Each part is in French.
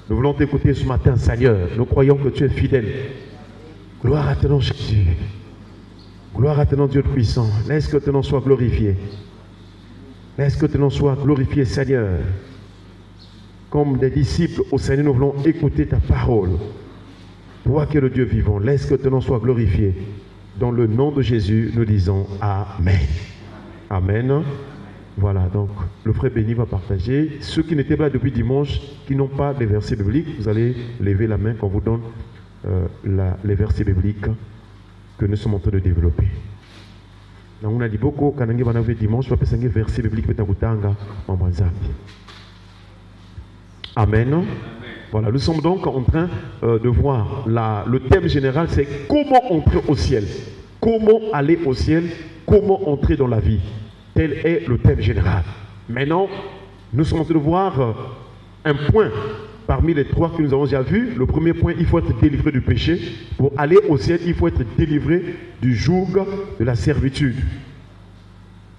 Nous voulons t'écouter ce matin, Seigneur. Nous croyons que tu es fidèle. Gloire à ton nom, Jésus. Gloire à ton nom, Dieu puissant. Laisse que ton nom soit glorifié. Laisse que ton nom soit glorifié, Seigneur. Comme des disciples au Seigneur, nous voulons écouter ta parole. Toi qui es le Dieu vivant, laisse que ton nom soit glorifié. Dans le nom de Jésus, nous disons Amen. Amen. Voilà, donc le frère Béni va partager. Ceux qui n'étaient pas là depuis dimanche, qui n'ont pas les versets bibliques, vous allez lever la main quand on vous donne les versets bibliques que nous sommes en train de développer. Donc on a dit beaucoup, quand on a vu dimanche, on va passer un verset biblique pour en Amen. Voilà, nous sommes donc en train de voir le thème général, c'est comment entrer au ciel. Comment aller au ciel, comment entrer dans la vie. Tel est le thème général. Maintenant, nous sommes en train de voir un point parmi les trois que nous avons déjà vus. Le premier point, il faut être délivré du péché. Pour aller au ciel, il faut être délivré du joug de la servitude.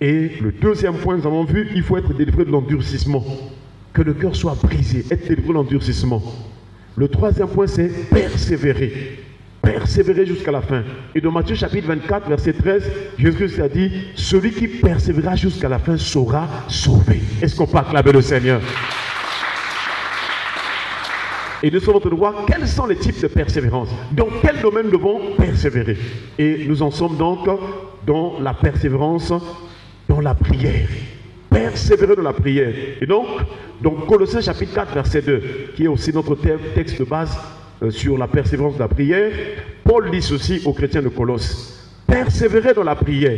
Et le deuxième point, nous avons vu, il faut être délivré de l'endurcissement. Que le cœur soit brisé, être délivré de l'endurcissement. Le troisième point, c'est persévérer. Persévérer jusqu'à la fin. Et dans Matthieu chapitre 24, verset 13, Jésus a dit, celui qui persévérera jusqu'à la fin sera sauvé. Est-ce qu'on peut acclamer le Seigneur? Et nous sommes en train de voir quels sont les types de persévérance. Dans quel domaine nous devons persévérer? Et nous en sommes donc dans la persévérance, dans la prière. Persévérer dans la prière. Et donc, dans Colossiens chapitre 4, verset 2, qui est aussi notre texte de base sur la persévérance de la prière, Paul dit ceci aux chrétiens de Colosse. Persévérez dans la prière.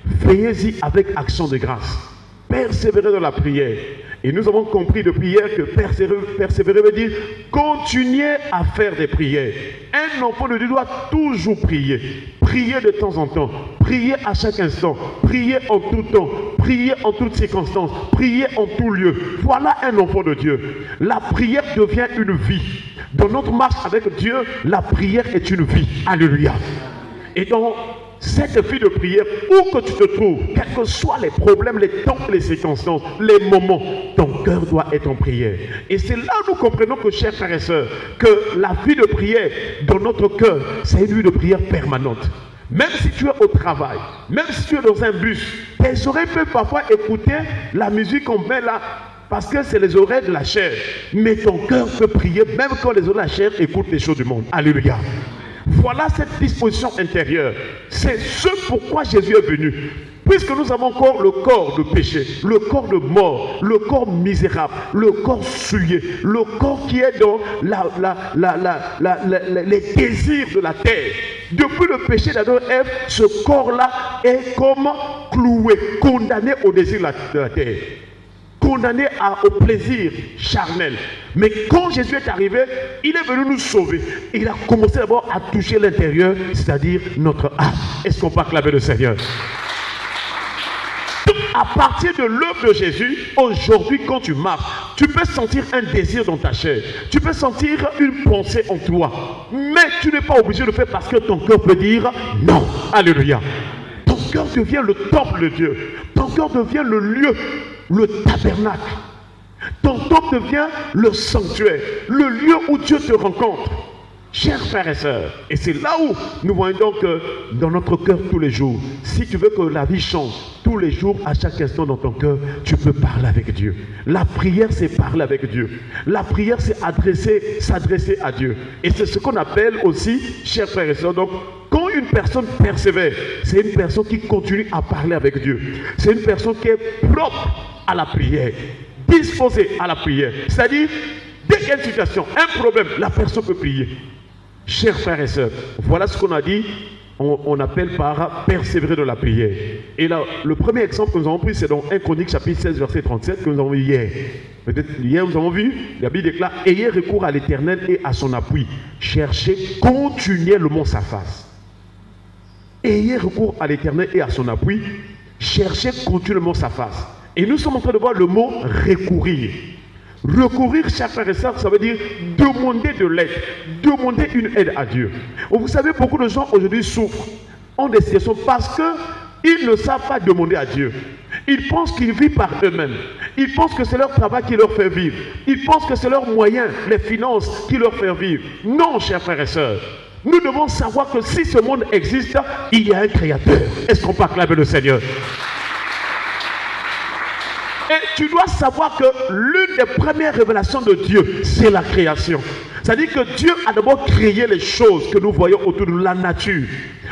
Veillez-y avec action de grâce. Persévérer dans la prière. Et nous avons compris depuis hier que persévérer veut dire continuer à faire des prières. Un enfant de Dieu doit toujours prier. Prier de temps en temps. Prier à chaque instant. Prier en tout temps. Prier en toutes circonstances. Prier en tout lieu. Voilà un enfant de Dieu. La prière devient une vie. Dans notre marche avec Dieu, la prière est une vie. Alléluia. Et dans cette vie de prière, où que tu te trouves, quels que soient les problèmes, les temps, les circonstances, les moments, ton cœur doit être en prière. Et c'est là où nous comprenons que, chers frères et sœurs, que la vie de prière dans notre cœur, c'est une vie de prière permanente. Même si tu es au travail, même si tu es dans un bus, tes oreilles peuvent parfois écouter la musique qu'on met là, parce que c'est les oreilles de la chair. Mais ton cœur peut prier, même quand les oreilles de la chair écoutent les choses du monde. Alléluia. Voilà cette disposition intérieure. C'est ce pourquoi Jésus est venu. Puisque nous avons encore le corps de péché, le corps de mort, le corps misérable, le corps souillé, le corps qui est dans les désirs de la terre. Depuis le péché d'Adam et Ève, ce corps-là est comme cloué, condamné au désir de la terre. Condamné au plaisir charnel. Mais quand Jésus est arrivé, il est venu nous sauver. Il a commencé d'abord à toucher l'intérieur, c'est-à-dire notre âme. Est-ce qu'on peut acclamer le Seigneur? À partir de l'œuvre de Jésus, aujourd'hui quand tu marches, tu peux sentir un désir dans ta chair. Tu peux sentir une pensée en toi. Mais tu n'es pas obligé de le faire parce que ton cœur peut dire non. Alléluia. Ton cœur devient le temple de Dieu. Ton cœur devient le lieu, le tabernacle. Ton temple devient le sanctuaire, le lieu où Dieu te rencontre. Chers frères et sœurs, et c'est là où nous voyons donc dans notre cœur tous les jours, si tu veux que la vie change, tous les jours, à chaque instant dans ton cœur, tu peux parler avec Dieu. La prière, c'est parler avec Dieu. La prière, c'est s'adresser à Dieu. Et c'est ce qu'on appelle aussi, chers frères et sœurs, donc, quand une personne persévère, c'est une personne qui continue à parler avec Dieu. C'est une personne qui est propre à la prière, disposée à la prière. C'est-à-dire, dès qu'il y a une situation, un problème, la personne peut prier. Chers frères et sœurs, voilà ce qu'on a dit, on appelle par persévérer dans la prière. Et là, le premier exemple que nous avons pris, c'est dans 1 Chronique chapitre 16, verset 37, que nous avons vu hier. Peut-être hier, nous avons vu, la Bible déclare, ayez recours à l'Éternel et à son appui. Cherchez continuellement sa face. Ayez recours à l'Éternel et à son appui. Cherchez continuellement sa face. Et nous sommes en train de voir le mot recourir. Recourir, chers frères et sœurs, ça veut dire demander de l'aide, demander une aide à Dieu. Vous savez, beaucoup de gens aujourd'hui souffrent, ont des situations parce qu'ils ne savent pas demander à Dieu. Ils pensent qu'ils vivent par eux-mêmes. Ils pensent que c'est leur travail qui leur fait vivre. Ils pensent que c'est leurs moyens, les finances qui leur font vivre. Non, chers frères et sœurs. Nous devons savoir que si ce monde existe, il y a un créateur. Est-ce qu'on peut acclamer le Seigneur? Et tu dois savoir que l'une des premières révélations de Dieu, c'est la création. C'est-à-dire que Dieu a d'abord créé les choses que nous voyons autour de nous, la nature,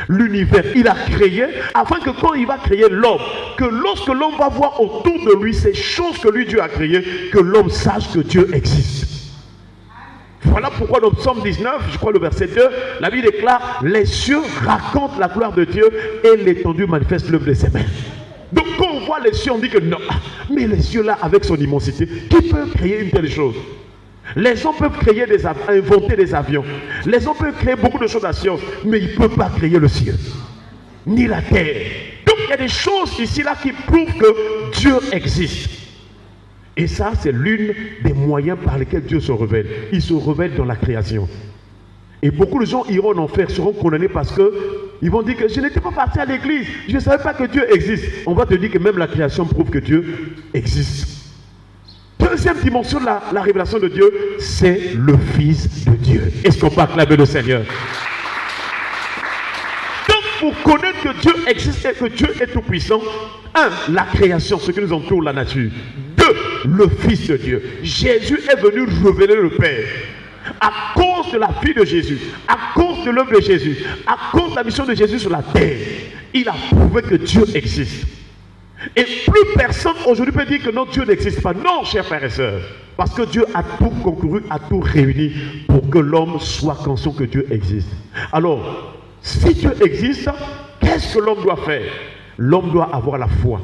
l'univers. Il a créé afin que quand il va créer l'homme, que lorsque l'homme va voir autour de lui ces choses que lui Dieu a créées, que l'homme sache que Dieu existe. Voilà pourquoi dans Psaume 19, je crois le verset 2, la Bible déclare « Les cieux racontent la gloire de Dieu et l'étendue manifeste l'œuvre de ses mains. » Donc quand on voit les cieux, on dit que non, mais les cieux là, avec son immensité, qui peut créer une telle chose? Les hommes peuvent créer inventer des avions. Les hommes peuvent créer beaucoup de choses à la science, mais ils ne peuvent pas créer le ciel, ni la terre. Donc il y a des choses ici là qui prouvent que Dieu existe. Et ça, c'est l'une des moyens par lesquels Dieu se révèle. Il se révèle dans la création. Et beaucoup de gens iront en enfer, seront condamnés parce que ils vont dire que je n'étais pas parti à l'église, je ne savais pas que Dieu existe. On va te dire que même la création prouve que Dieu existe. Deuxième dimension de la révélation de Dieu, c'est le Fils de Dieu. Est-ce qu'on peut acclamer le Seigneur? Donc, pour connaître que Dieu existe et que Dieu est tout puissant, la création, ce qui nous entoure, la nature. 2, le Fils de Dieu. Jésus est venu révéler le Père. À cause de la vie de Jésus, à cause de l'œuvre de Jésus, à cause de la mission de Jésus sur la terre, il a prouvé que Dieu existe. Et plus personne aujourd'hui peut dire que non, Dieu n'existe pas. Non, chers frères et sœurs, parce que Dieu a tout concouru, a tout réuni pour que l'homme soit conscient que Dieu existe. Alors, si Dieu existe, qu'est-ce que l'homme doit faire? L'homme doit avoir la foi.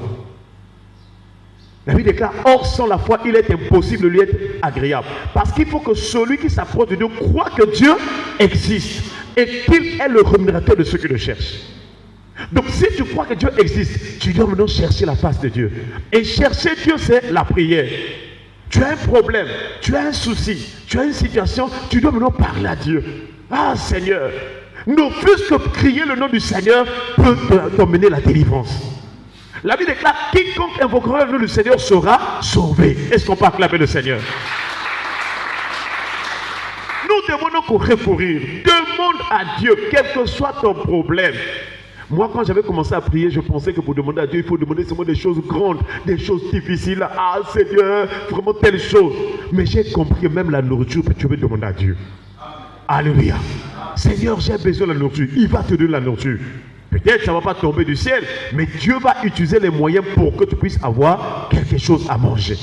La Bible déclare, or sans la foi, il est impossible de lui être agréable. Parce qu'il faut que celui qui s'approche de Dieu croit que Dieu existe et qu'il est le rémunérateur de ceux qui le cherchent. Donc si tu crois que Dieu existe, tu dois maintenant chercher la face de Dieu. Et chercher Dieu, c'est la prière. Tu as un problème, tu as un souci, tu as une situation, tu dois maintenant parler à Dieu. Ah Seigneur, ne fût-ce que crier le nom du Seigneur peut t'emmener la délivrance. La Bible déclare, quiconque invoquera le nom du Seigneur sera sauvé. Est-ce qu'on peut acclamer le Seigneur? Nous demandons qu'on recourir. Demande à Dieu, quel que soit ton problème. Moi, quand j'avais commencé à prier, je pensais que pour demander à Dieu, il faut demander seulement des choses grandes, des choses difficiles. Ah, Seigneur, vraiment telle chose. Mais j'ai compris que même la nourriture, tu peux demander à Dieu. Alléluia. Seigneur, j'ai besoin de la nourriture. Il va te donner la nourriture. Peut-être ça ne va pas tomber du ciel, mais Dieu va utiliser les moyens pour que tu puisses avoir quelque chose à manger.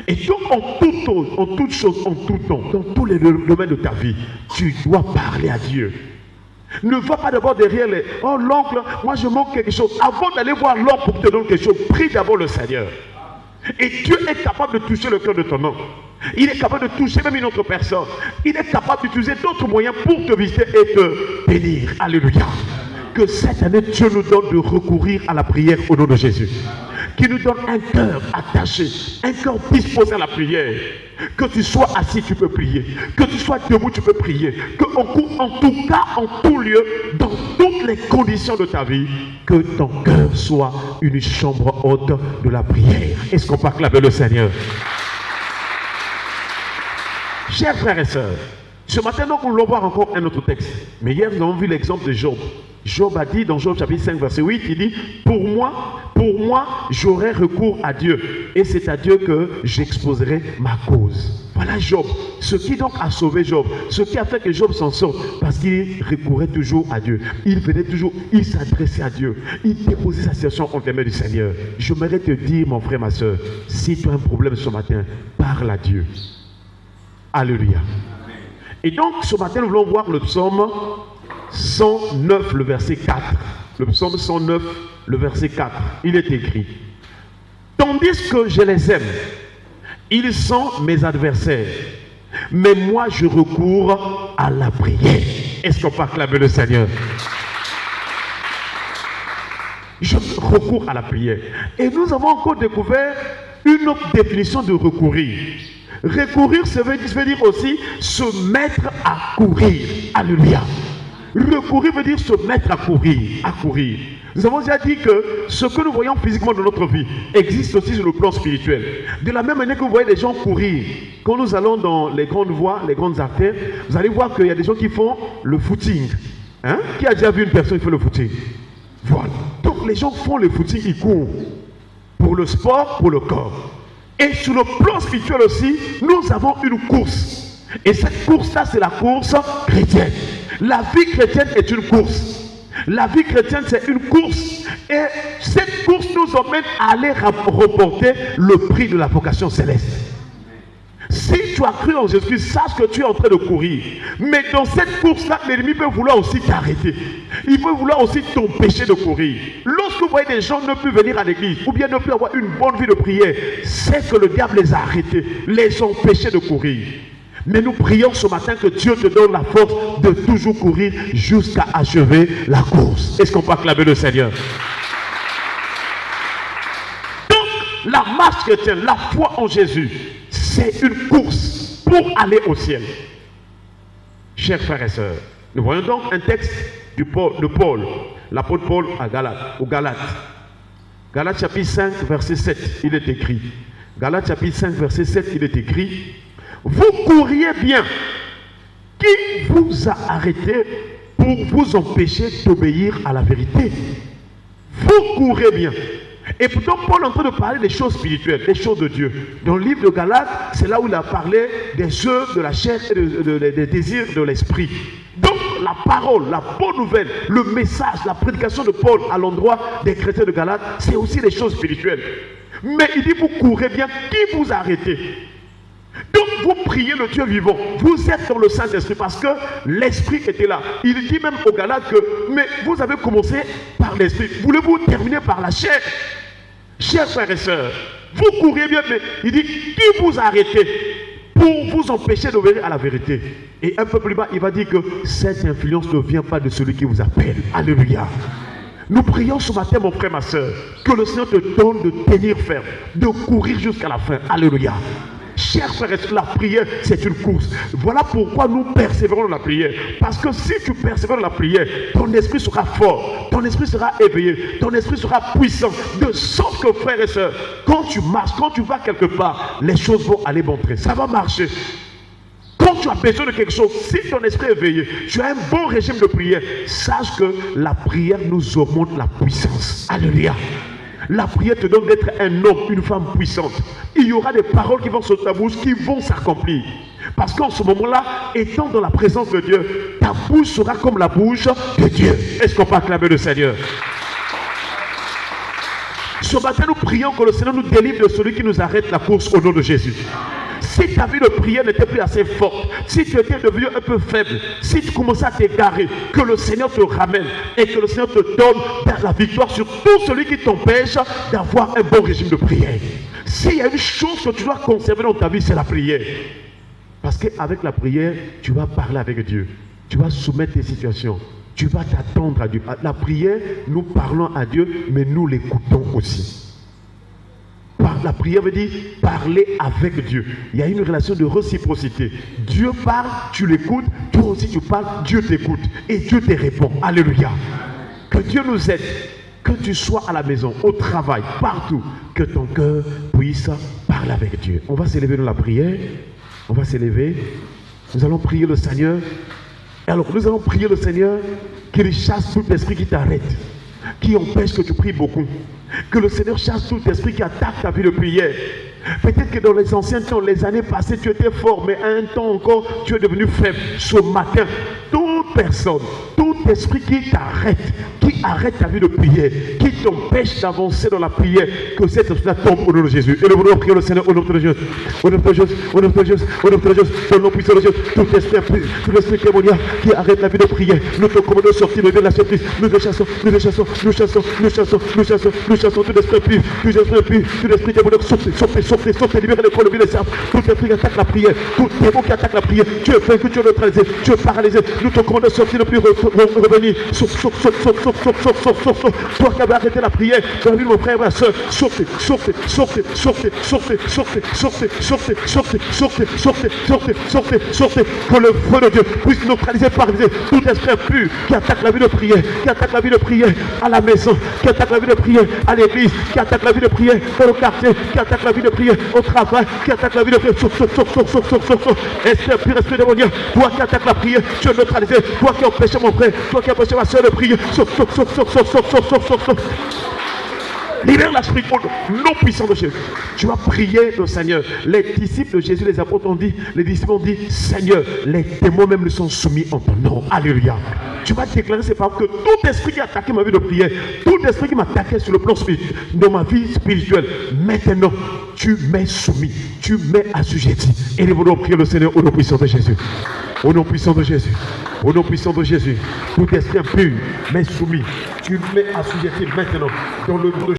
Et donc, en toute chose, en tout temps, dans tous les domaines de ta vie, tu dois parler à Dieu. Ne va pas d'abord derrière les... Oh l'oncle, moi je manque quelque chose. Avant d'aller voir l'oncle pour te donner quelque chose, prie d'abord le Seigneur. Et Dieu est capable de toucher le cœur de ton oncle. Il est capable de toucher même une autre personne. Il est capable d'utiliser d'autres moyens pour te visiter et te bénir. Alléluia. Que cette année, Dieu nous donne de recourir à la prière au nom de Jésus. Qu'il nous donne un cœur attaché, un cœur disposé à la prière. Que tu sois assis, tu peux prier. Que tu sois debout, tu peux prier. Que en tout cas, en tout lieu, dans toutes les conditions de ta vie, que ton cœur soit une chambre haute de la prière. Est-ce qu'on peut acclamer le Seigneur? Chers frères et sœurs, ce matin, donc, nous allons voir encore un autre texte. Mais hier, nous avons vu l'exemple de Job. Job a dit dans Job chapitre 5, verset 8, il dit, pour moi, j'aurai recours à Dieu. Et c'est à Dieu que j'exposerai ma cause. Voilà Job. Ce qui donc a sauvé Job, ce qui a fait que Job s'en sorte, parce qu'il recourait toujours à Dieu. Il venait toujours, il s'adressait à Dieu. Il déposait sa situation entre les mains du Seigneur. J'aimerais te dire, mon frère, ma soeur, si tu as un problème ce matin, parle à Dieu. Alléluia. Et donc, ce matin, nous voulons voir le psaume 109, le verset 4. Le psaume 109, le verset 4. Il est écrit, tandis que je les aime, ils sont mes adversaires, mais moi je recours à la prière. Est-ce qu'on peut acclamer le Seigneur? Je recours à la prière. Et nous avons encore découvert une autre définition de recourir. Recourir, ça veut dire aussi se mettre à courir. Alléluia. Recourir veut dire se mettre à courir. Nous avons déjà dit que ce que nous voyons physiquement dans notre vie existe aussi sur le plan spirituel. De la même manière que vous voyez des gens courir, quand nous allons dans les grandes voies, les grandes artères, vous allez voir qu'il y a des gens qui font le footing. Hein? Qui a déjà vu une personne qui fait le footing? Voilà. Donc les gens font le footing, ils courent. Pour le sport, pour le corps. Et sur le plan spirituel aussi, nous avons une course. Et cette course-là, c'est la course chrétienne. La vie chrétienne est une course. La vie chrétienne, c'est une course. Et cette course nous emmène à aller remporter le prix de la vocation céleste. Si tu as cru en Jésus, sache que tu es en train de courir. Mais dans cette course-là, l'ennemi peut vouloir aussi t'arrêter. Il peut vouloir aussi t'empêcher de courir. Lorsque vous voyez des gens ne plus venir à l'église, ou bien ne plus avoir une bonne vie de prière, c'est que le diable les a arrêtés, les empêchés de courir. Mais nous prions ce matin que Dieu te donne la force de toujours courir jusqu'à achever la course. Est-ce qu'on peut acclamer le Seigneur? Donc, la marche chrétienne, la foi en Jésus, c'est une course pour aller au ciel. Chers frères et sœurs, nous voyons donc un texte de Paul, l'apôtre Paul aux Galates. Galates chapitre 5, verset 7, il est écrit. Galates chapitre 5, verset 7, il est écrit. Vous courriez bien. Qui vous a arrêté pour vous empêcher d'obéir à la vérité? Vous courez bien. Et pourtant, Paul est en train de parler des choses spirituelles, des choses de Dieu. Dans le livre de Galates, c'est là où il a parlé des œuvres de la chair et des désirs de l'esprit. Donc, la parole, la bonne nouvelle, le message, la prédication de Paul à l'endroit des chrétiens de Galates, c'est aussi des choses spirituelles. Mais il dit, vous courez bien. Qui vous a arrêté? Donc vous priez le Dieu vivant, vous êtes dans le Saint-Esprit parce que l'Esprit était là. Il dit même aux Galates que, mais vous avez commencé par l'Esprit, voulez-vous terminer par la chair? Chers frères et sœurs, vous courez bien, mais il dit, qui vous a arrêté pour vous empêcher d'obéir à la vérité? Et un peu plus bas, il va dire que cette influence ne vient pas de celui qui vous appelle. Alléluia. Nous prions ce matin, mon frère, ma sœur, que le Seigneur te donne de tenir ferme, de courir jusqu'à la fin. Alléluia. Chers frères, la prière, c'est une course. Voilà pourquoi nous persévérons dans la prière. Parce que si tu persévères dans la prière, ton esprit sera fort, ton esprit sera éveillé, ton esprit sera puissant. De sorte que, frères et sœurs, quand tu marches, quand tu vas quelque part, les choses vont aller bon train. Ça va marcher. Quand tu as besoin de quelque chose, si ton esprit est éveillé, tu as un bon régime de prière, sache que la prière nous augmente la puissance. Alléluia. La prière te donne d'être un homme, une femme puissante. Il y aura des paroles qui vont sur ta bouche, qui vont s'accomplir. Parce qu'en ce moment-là, étant dans la présence de Dieu, ta bouche sera comme la bouche de Dieu. Est-ce qu'on peut acclamer le Seigneur? Ce matin, nous prions que le Seigneur nous délivre de celui qui nous arrête la course au nom de Jésus. Si ta vie de prière n'était plus assez forte, si tu étais devenu un peu faible, si tu commençais à t'égarer, que le Seigneur te ramène et que le Seigneur te donne la victoire sur tout celui qui t'empêche d'avoir un bon régime de prière. S'il y a une chose que tu dois conserver dans ta vie, c'est la prière. Parce qu'avec la prière, tu vas parler avec Dieu. Tu vas soumettre tes situations. Tu vas t'attendre à Dieu. La prière, nous parlons à Dieu, mais nous l'écoutons aussi. La prière veut dire parler avec Dieu. Il y a une relation de réciprocité. Dieu parle, tu l'écoutes, toi aussi tu parles, Dieu t'écoute et Dieu te répond. Alléluia. Que Dieu nous aide, que tu sois à la maison, au travail, partout, que ton cœur puisse parler avec Dieu. On va s'élever dans la prière. On va s'élever. Nous allons prier le Seigneur. Alors nous allons prier le Seigneur qu'il chasse tout esprit qui t'arrête, qui empêche que tu pries beaucoup. Que le Seigneur chasse tout esprit qui attaque ta vie de prière. Peut-être que dans les anciens temps, les années passées, tu étais fort, mais à un temps encore, tu es devenu faible. Ce matin, toute personne, tout esprit qui t'arrête, qui arrête ta vie de prière, qui t'empêche d'avancer dans la prière, que cet esprit tombe au nom de Jésus. Et nous voulons prier le Seigneur au nom de Jésus. Au nom de Jésus, au nom de Jésus, au nom de Jésus, au nom puissant de Jésus. Tout esprit démoniaque qui arrête la vie de prière, nous te commandons de sortir de la surprise. Nous le chassons, nous le chassons, nous chassons, nous chassons, nous chassons, nous chassons tout esprit pur, tout esprit pur, tout esprit démoniaque, sortez, libérez les corps, libérez les cerfs, tout esprit qui attaque la prière, tout démon qui attaque la prière, tu es vaincu, tu es neutralisé, tu es paralysé, nous te commandons de sortir, ne plus revenir. Saute. Toi qui avais arrêté la prière, dans la vie de mon frère et ma soeur, sortez. Que le feu de Dieu puisse neutraliser, paralyser tout esprit impur qui attaque la vie de prière, à la maison, qui attaque la vie de prière à l'église, qui attaque la vie de prière dans le quartier, qui attaque la vie de prière au travail, qui attaque la vie de prière. Esprit impur, esprit démoniaque, toi qui attaque la prière, tu es neutralisé. Toi qui empêches mon frère, toi qui empêches ma soeur de prier, libère l'esprit au nom puissant de Jésus. Tu vas prier le Seigneur. Les disciples de Jésus, les apôtres ont dit, Seigneur, les démons même nous sont soumis en ton nom. Alléluia. Tu vas déclarer ces paroles que tout esprit qui a attaqué ma vie de prière, tout esprit qui m'attaquait sur le plan spirituel, dans ma vie spirituelle, maintenant, tu m'es soumis, tu m'es assujetti. Et nous voulons prier le Seigneur au nom puissant de Jésus. Au nom puissant de Jésus. Au nom puissant de Jésus. Tout esprit impur m'est soumis. Tu m'es assujetti maintenant. Dans le nom de